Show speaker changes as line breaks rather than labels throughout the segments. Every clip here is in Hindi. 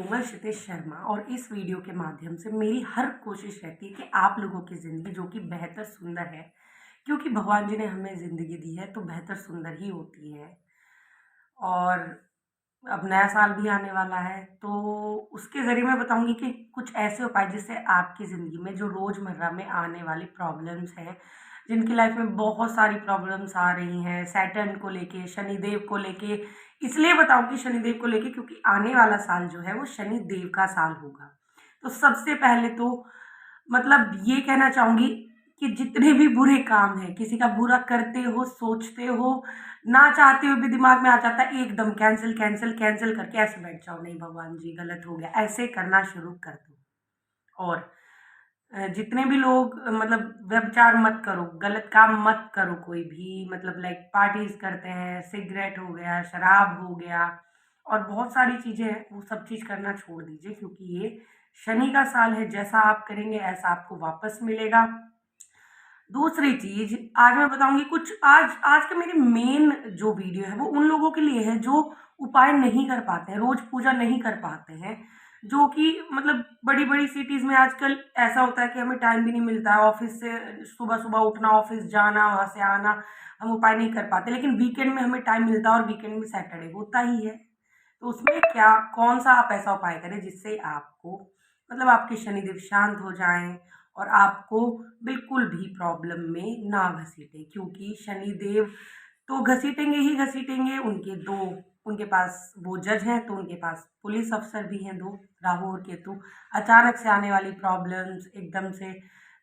हूँ क्षितिज शर्मा और इस वीडियो के माध्यम से मेरी हर कोशिश रहती है कि आप लोगों की ज़िंदगी जो कि बेहतर सुंदर है, क्योंकि भगवान जी ने हमें ज़िंदगी दी है तो बेहतर सुंदर ही होती है। और अब नया साल भी आने वाला है तो उसके ज़रिए मैं बताऊँगी कि कुछ ऐसे उपाय जिससे आपकी ज़िंदगी में जो रोज़मर्रा में आने वाली प्रॉब्लम्स हैं, जिनकी लाइफ में बहुत सारी प्रॉब्लम्स आ रही हैं, सैटर्न को लेके, शनिदेव को लेके, इसलिए बताऊँगी शनिदेव को लेके क्योंकि आने वाला साल जो है वो शनिदेव का साल होगा। तो सबसे पहले तो मतलब ये कहना चाहूँगी कि जितने भी बुरे काम हैं, किसी का बुरा करते हो, सोचते हो, ना चाहते हुए भी दिमाग में आ जाता है एकदम कैंसल, कैंसल, कैंसल करके ऐसे बैठ जाओ, नहीं भगवान जी गलत हो गया, ऐसे करना शुरू कर दो। और जितने भी लोग मतलब व्यभिचार मत करो, गलत काम मत करो कोई भी, मतलब लाइक पार्टीज़ करते हैं, सिगरेट हो गया, शराब हो गया और बहुत सारी चीज़ें हैं, वो सब चीज़ करना छोड़ दीजिए क्योंकि ये शनि का साल है, जैसा आप करेंगे ऐसा आपको वापस मिलेगा। दूसरी चीज़ आज मैं बताऊँगी कुछ आज आज का मेरी मेन जो वीडियो है वो उन लोगों के लिए है जो उपाय नहीं कर पाते हैं, रोज़ पूजा नहीं कर पाते हैं, जो कि मतलब बड़ी-बड़ी सिटीज़ में आजकल ऐसा होता है कि हमें टाइम भी नहीं मिलता है, ऑफ़िस से सुबह-सुबह उठना, ऑफ़िस जाना, वहाँ से आना, हम उपाय नहीं कर पाते। लेकिन वीकेंड में हमें टाइम मिलता है और वीकेंड में सैटरडे होता ही है। तो उसमें क्या कौन-सा आप ऐसा उपाय करें जिससे आपको मतलब आपके शनिदेव शांत हो जाएँ और आपको बिल्कुल भी प्रॉब्लम में ना घसीटें, क्योंकि शनिदेव तो घसीटेंगे ही घसीटेंगे। उनके पास वो जज हैं तो उनके पास पुलिस अफ़सर भी हैं 2, राहु और केतु। अचानक से आने वाली प्रॉब्लम्स एकदम से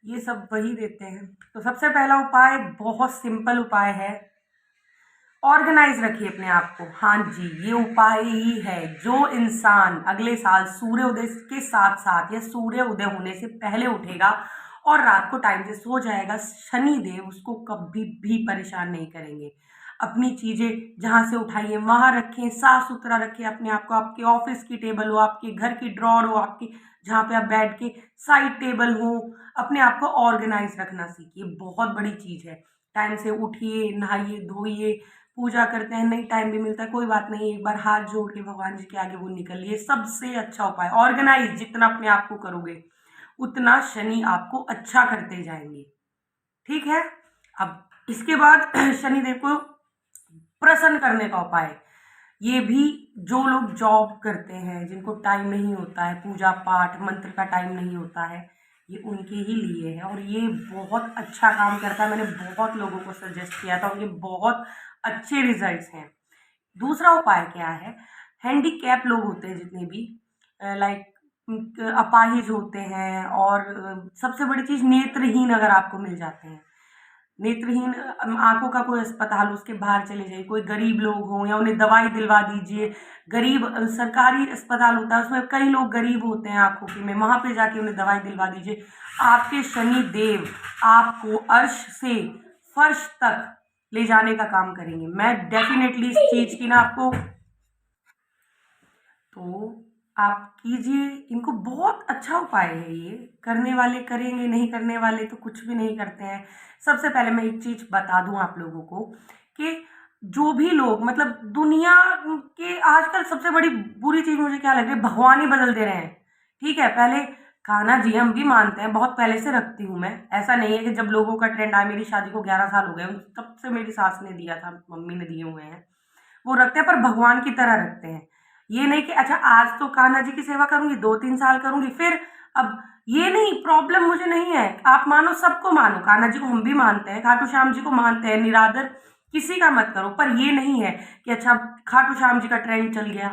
ये सब वही देते हैं। तो सबसे पहला उपाय बहुत सिंपल उपाय है, ऑर्गेनाइज रखिए अपने आप को। हाँ जी, ये उपाय ही है। जो इंसान अगले साल सूर्योदय के साथ साथ या सूर्य उदय होने से पहले उठेगा और रात को टाइम से सो जाएगा, शनिदेव उसको कभी भी परेशान नहीं करेंगे। अपनी चीज़ें जहाँ से उठाइए वहाँ रखें, साफ सुथरा रखें अपने आप को। आपके ऑफिस की टेबल हो, आपके घर की ड्रॉर हो, आपकी जहाँ पे आप बैठ के साइड टेबल हो, अपने आप को ऑर्गेनाइज रखना सीखिए, बहुत बड़ी चीज़ है। टाइम से उठिए, नहाइए, धोइए, पूजा करते हैं, नहीं टाइम भी मिलता है, कोई बात नहीं, एक बार हाथ जोड़ के भगवान जी के आगे वो निकलिए, सबसे अच्छा उपाय। ऑर्गेनाइज जितना अपने आप को करोगे, उतना शनि आपको अच्छा करते जाएँगे, ठीक है? अब इसके बाद शनिदेव को प्रसन्न करने का उपाय, ये भी जो लोग जॉब करते हैं, जिनको टाइम नहीं होता है, पूजा-पाठ, मंत्र का टाइम नहीं होता है, ये उनके ही लिए है और ये बहुत अच्छा काम करता है। मैंने बहुत लोगों को सजेस्ट किया था, उनके बहुत अच्छे रिजल्ट्स हैं। दूसरा उपाय क्या है, हैंडीकैप लोग होते हैं जितने भी लाइक अपाहिज होते हैं और सबसे बड़ी चीज़ नेत्रहीन अगर आपको मिल जाते हैं, नेत्रहीन आँखों का कोई अस्पताल उसके बाहर चले जाइए, कोई गरीब लोग हों या उन्हें दवाई दिलवा दीजिए। गरीब सरकारी अस्पताल होता है उसमें कई लोग गरीब होते हैं आँखों के में, वहाँ पे जाके उन्हें दवाई दिलवा दीजिए। आपके शनिदेव आपको अर्श से फर्श तक ले जाने का काम करेंगे। मैं डेफ़िनेटली इस चीज़ की ना आपको तो आप कीजिए, इनको बहुत अच्छा उपाय है ये, करने वाले करेंगे, नहीं करने वाले तो कुछ भी नहीं करते हैं। सबसे पहले मैं एक चीज़ बता दूँ आप लोगों को कि जो भी लोग मतलब दुनिया के आजकल सबसे बड़ी बुरी चीज़ मुझे क्या लग रही है, भगवान ही बदल दे रहे हैं, ठीक है? पहले कान्हा जी हम भी मानते हैं, बहुत पहले से रखती हूँ मैं, ऐसा नहीं है कि जब लोगों का ट्रेंड आया, मेरी शादी को 11 साल हो गए, तब से मेरी सास ने दिया था, मम्मी ने दिए हुए हैं। वो रखते हैं पर भगवान की तरह रखते हैं। ये नहीं कि अच्छा आज तो कान्हा जी की सेवा करूँगी, 2-3 साल करूँगी फिर अब ये नहीं, प्रॉब्लम मुझे नहीं है। आप मानो सबको मानो, कान्हा जी को हम भी मानते हैं, खाटू श्याम जी को मानते हैं, निरादर किसी का मत करो। पर ये नहीं है कि अच्छा खाटू श्याम जी का ट्रेंड चल गया,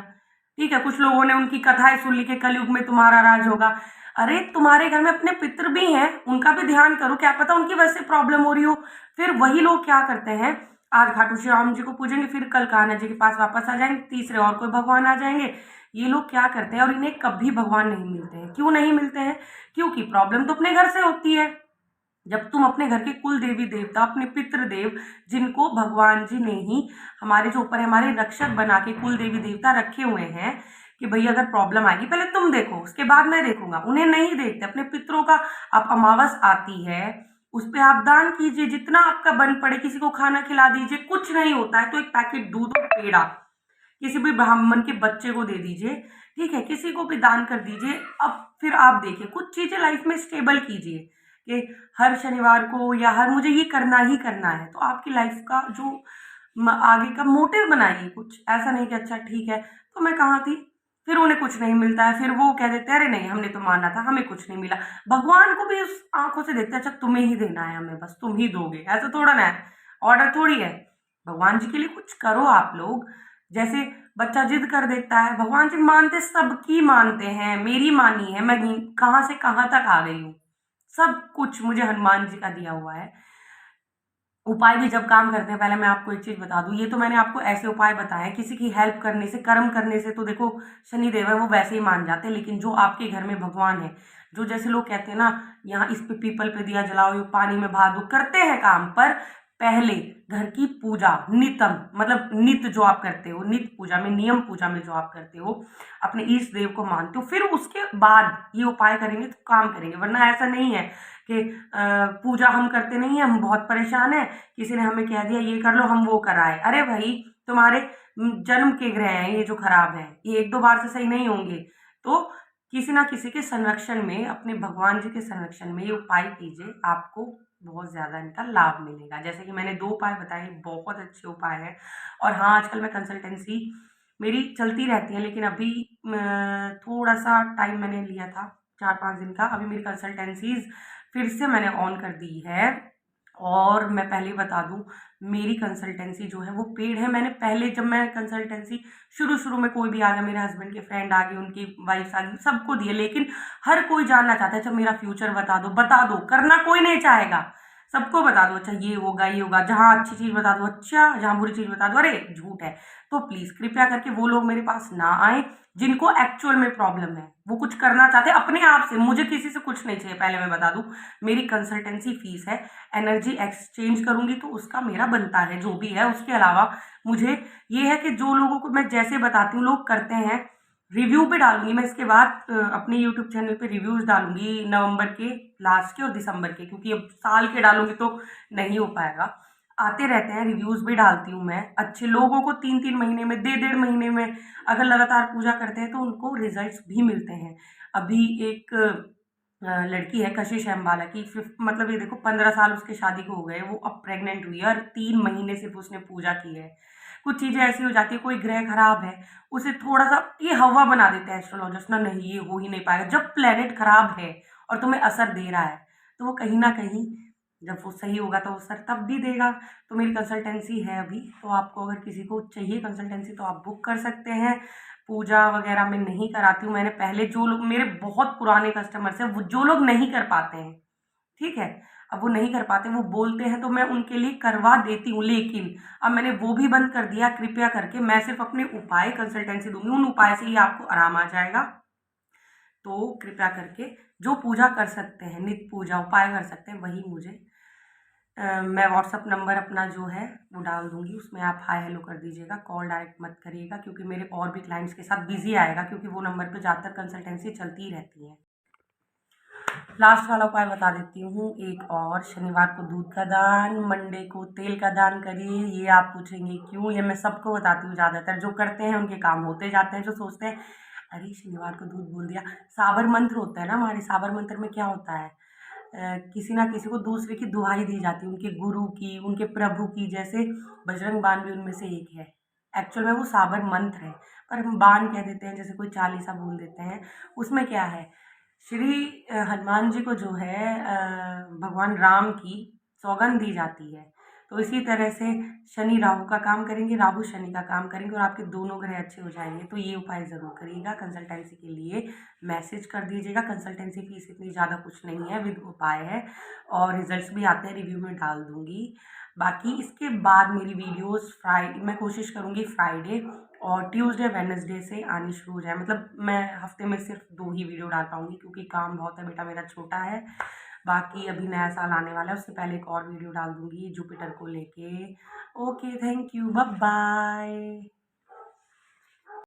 ठीक है? कुछ लोगों ने उनकी कथाएँ सुन ली कि कलयुग में तुम्हारा राज होगा। अरे तुम्हारे घर में अपने पितृ भी हैं, उनका भी ध्यान करो, क्या पता उनकी वजह से प्रॉब्लम हो रही हो। फिर वही लोग क्या करते हैं, आज खाटू श्याम जी को पूजेंगे, फिर कल कान्हा जी के पास वापस आ जाएंगे, तीसरे और कोई भगवान आ जाएंगे। ये लोग क्या करते हैं और इन्हें कभी भगवान नहीं मिलते हैं। क्यों नहीं मिलते हैं? क्योंकि प्रॉब्लम तो अपने घर से होती है। जब तुम अपने घर के कुल देवी देवता, अपने पितृदेव, जिनको भगवान जी ने ही हमारे जो ऊपर हमारे रक्षक बना के कुल देवी देवता रखे हुए हैं कि भाई अगर प्रॉब्लम आएगी पहले तुम देखो उसके बाद मैं देखूंगा, उन्हें नहीं देखते। अपने पितरों का आप अमावस आती है उस पे आप दान कीजिए, जितना आपका बन पड़े, किसी को खाना खिला दीजिए, कुछ नहीं होता है तो एक पैकेट दूध और पेड़ा किसी भी ब्राह्मण के बच्चे को दे दीजिए, ठीक है, किसी को भी दान कर दीजिए। अब फिर आप देखिए, कुछ चीज़ें लाइफ में स्टेबल कीजिए कि हर शनिवार को या हर मुझे ये करना ही करना है। तो आपकी लाइफ का जो आगे का मोटिव बनाइए कुछ, ऐसा नहीं कि अच्छा ठीक है, तो मैं कहाँ थी, फिर उन्हें कुछ नहीं मिलता है, फिर वो कह देते हैं अरे नहीं हमने तो माना था, हमें कुछ नहीं मिला। भगवान को भी उस आंखों से देखते हैं, अच्छा तुम्हें ही देना है हमें, बस तुम ही दोगे, ऐसा थोड़ा ना है, ऑर्डर थोड़ी है। भगवान जी के लिए कुछ करो आप लोग। जैसे बच्चा जिद कर देता है, भगवान जी मानते सबकी मानते हैं, मेरी मानी है, मैं कहाँ से कहाँ तक आ गई हूँ। सब कुछ मुझे हनुमान जी का दिया हुआ है। उपाय भी जब काम करते हैं, पहले मैं आपको एक चीज़ बता दूँ, ये तो मैंने आपको ऐसे उपाय बताए हैं, किसी की हेल्प करने से, कर्म करने से तो देखो शनिदेव है वो वैसे ही मान जाते हैं, लेकिन जो आपके घर में भगवान है, जो जैसे लोग कहते हैं ना, यहाँ इस पे पीपल पे दिया जलाओ, ये पानी में बहा दो, करते हैं काम, पर पहले घर की पूजा नितम, मतलब नित्य जो आप करते हो, नित्य पूजा में, नियम पूजा में जो आप करते हो, अपने ईष्ट देव को मानते हो, फिर उसके बाद ये उपाय करेंगे तो काम करेंगे। वरना ऐसा नहीं है कि पूजा हम करते नहीं है, हम बहुत परेशान है, किसी ने हमें कह दिया ये कर लो, हम वो कराए। अरे भाई, तुम्हारे जन्म के ग्रह हैं ये जो खराब है, ये एक दो बार से सही नहीं होंगे। तो किसी ना किसी के संरक्षण में, अपने भगवान जी के संरक्षण में ये उपाय कीजिए, आपको बहुत ज़्यादा इनका लाभ मिलेगा। जैसे कि मैंने 2 उपाय बताए, बहुत अच्छे उपाय हैं। और हाँ, आजकल मैं कंसल्टेंसी मेरी चलती रहती है, लेकिन अभी थोड़ा-सा टाइम मैंने लिया था, 4-5 दिन का। अभी मेरी कंसल्टेंसीज़ फिर से मैंने ऑन कर दी है। और मैं पहले ही बता दूँ, मेरी कंसल्टेंसी जो है वो पेड है। मैंने पहले जब मैं कंसल्टेंसी शुरू-शुरू में कोई भी आ गया, मेरे हस्बैंड के फ्रेंड आ गए, उनकी वाइफ्स आ गई, सबको दिए, लेकिन हर कोई जानना चाहता है, अच्छा मेरा फ्यूचर बता दो, करना कोई नहीं चाहेगा। सबको बता दो, अच्छा ये होगा, जहाँ अच्छी चीज़ बता दो अच्छा, जहाँ बुरी चीज़ बता दो अरे झूठ है। तो प्लीज़ कृपया करके वो लोग मेरे पास ना आएँ, जिनको एक्चुअल में प्रॉब्लम है, वो कुछ करना चाहते हैं अपने आप से, मुझे किसी से कुछ नहीं चाहिए। पहले मैं बता दूँ, मेरी कंसल्टेंसी फीस है, एनर्जी एक्सचेंज करूँगी तो उसका मेरा बनता है जो भी है। उसके अलावा मुझे ये है कि जो लोगों को मैं जैसे बताती हूँ लोग करते हैं, रिव्यू भी डालूँगी मैं इसके बाद, अपने यूट्यूब चैनल पे रिव्यूज़ डालूँगी नवंबर के लास्ट के और दिसंबर के, क्योंकि अब साल के डालूँगी तो नहीं हो पाएगा। आते रहते हैं, रिव्यूज़ भी डालती हूँ मैं। अच्छे लोगों को 3-3 महीने में, डेढ़ महीने में अगर लगातार पूजा करते हैं तो उनको रिज़ल्ट्स भी मिलते हैं। अभी एक लड़की है कशिश अम्बाला की, मतलब ये देखो 15 साल उसके शादी को हो गए, वो अब प्रेग्नेंट हुई है और 3 महीने सिर्फ उसने पूजा की है। कुछ चीज़ें ऐसी हो जाती है, कोई ग्रह खराब है, उसे थोड़ा-सा ये हवा बना देते हैं एस्ट्रोलॉजर्स ना, नहीं ये हो ही नहीं पाएगा। जब प्लैनेट खराब है और तुम्हें असर दे रहा है, तो वो कहीं न कहीं जब वो सही होगा तो असर तब भी देगा। तो मेरी कंसल्टेंसी है अभी, तो आपको अगर किसी को चाहिए कंसल्टेंसी तो आप बुक कर सकते हैं। पूजा वगैरह मैं नहीं कराती हूँ। मैंने पहले जो लोग मेरे बहुत पुराने कस्टमर्स हैं, वो जो लोग नहीं कर पाते हैं, ठीक है? अब वो नहीं कर पाते, वो बोलते हैं तो मैं उनके लिए करवा देती हूँ, लेकिन अब मैंने वो भी बंद कर दिया। कृपया करके मैं सिर्फ़ अपने उपाय कंसल्टेंसी दूँगी, उन उपाय से ही आपको आराम आ जाएगा। तो कृपया करके जो पूजा कर सकते हैं, नित्य पूजा उपाय कर सकते हैं, वही मुझे मैं व्हाट्सअप नंबर अपना जो है वो डाल दूँगी, उसमें आप हाय हेलो कर दीजिएगा, कॉल डायरेक्ट मत करिएगा, क्योंकि मेरे और भी क्लाइंट्स के साथ बिज़ी आएगा, क्योंकि वो नंबर पे ज़्यादातर कंसल्टेंसी चलती ही रहती है। लास्ट वाला उपाय बता देती हूँ एक और, शनिवार को दूध का दान, मंडे को तेल का दान करिए। ये आप पूछेंगे क्यों? ये मैं सबको बताती हूँ, ज़्यादातर जो करते हैं उनके काम होते जाते हैं, जो सोचते हैं अरे शनिवार को दूध बोल दिया। साबर मंत्र होता है ना हमारे, साबर मंत्र में क्या होता है, किसी ना किसी को दूसरे की दुहाई दी जाती है, उनके गुरु की, उनके प्रभु की। जैसे बजरंग बाण भी उनमें से एक है। एक्चुअल में वो साबर मंत्र है, पर हम बाण कह देते हैं, जैसे कोई चालीसा बोल देते हैं। उसमें क्या है, श्री हनुमान जी को जो है भगवान राम की सौगंध दी जाती है। तो इसी तरह से शनि राहु का काम करेंगे, राहु शनि का काम करेंगे और आपके दोनों ग्रह अच्छे हो जाएंगे। तो ये उपाय ज़रूर करिएगा। कंसल्टेंसी के लिए मैसेज कर दीजिएगा। कंसल्टेंसी फीस इतनी ज़्यादा कुछ नहीं है, विद उपाय है, और रिजल्ट्स भी आते हैं, रिव्यू में डाल दूँगी। बाकी इसके बाद मेरी वीडियोज़ मैं कोशिश करूँगी फ्राइडे और ट्यूसडे वेडनेसडे से आनी शुरू हो जाए। मतलब मैं हफ्ते में सिर्फ 2 ही वीडियो डाल पाऊँगी, क्योंकि काम बहुत है, बेटा मेरा छोटा है। बाकी अभी नया साल आने वाला है, उससे पहले एक और वीडियो डाल दूँगी जुपिटर को लेके। Okay, thank you, bye bye.